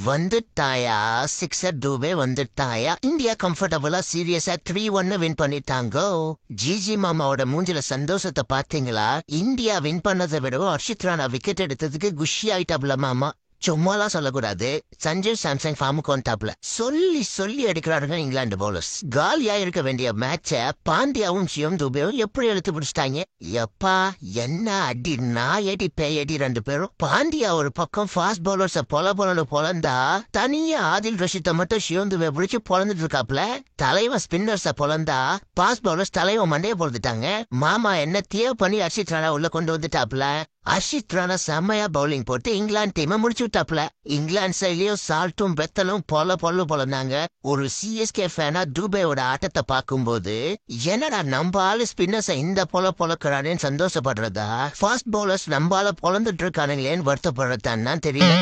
வந்துட்டாயா? Sixer Dube வந்துட்டாயா? India கம்ஃபர்டபுளா சீரியஸா 3-1 win பண்ணிட்டாங்கோ. GG மாமாவோட மூஞ்சில சந்தோஷத்தை பாத்தீங்களா? இந்தியா வின் பண்ணதை விடவும் ஹர்ஷித் ராணா விக்கெட் எடுத்ததுக்கு குஷி ஆயிட்டாப்ல மாமா. சும்மாலாம் சொல்லக்கூடாது. சஞ்சீவ் சாம்சங் ஃபார்முக்கு வந்துட்டாப்ல. சொல்லி சொல்லி அடிக்கிறாருங்க இங்கிலாந்து பவுலர்ஸ். காலியா இருக்க வேண்டிய மேட்ச பாண்டியாவும் சிவம் துபேவும் எப்படி எடுத்து பிடிச்சிட்டாங்க? எப்பா என்ன அடி நாயடி பேயடி ரெண்டு பேரும். பாண்டியா ஒரு பக்கம் ஃபாஸ்ட் பவுலர்ஸ பொலந்தா, தனியா ஆதில் ரஷித்தை மட்டும் சிவம் துபே பிடிச்சி பொழந்துட்டு இருக்காப்ல. தலைவன் ஸ்பின்னர்ஸ பொழந்தா ஃபாஸ்ட் பவுலர்ஸ் தலைவன் மண்டைய பொழுதுட்டாங்க. மாமா என்ன தேவ பண்ணி ஹர்ஷித் ராணா உள்ள கொண்டு வந்துட்டாப்ல. ஹர்ஷித் ராணா செம்மையா பவுலிங் போட்டு இங்கிலாந்து டீமை முடிச்சு விட்டாப்ல. இங்கிலாந்து சைட்லயும் சால்ட்டும் பெத்தலும் பொலந்தாங்க. ஒரு சிஎஸ்கே ஃபேனா டூபேவோட ஆட்டத்தை பார்க்கும்போது என்னடா நம்ம ஆளு ஸ்பின்னர்ஸ இந்த பொலக்கிறானேன்னு சந்தோஷப்படுறதா, ஃபாஸ்ட் பவுலர்ஸ் நம்ம ஆள பொழந்துட்டு இருக்கானுங்களேன்னு வருத்தப்படுறதான்னு தெரியல.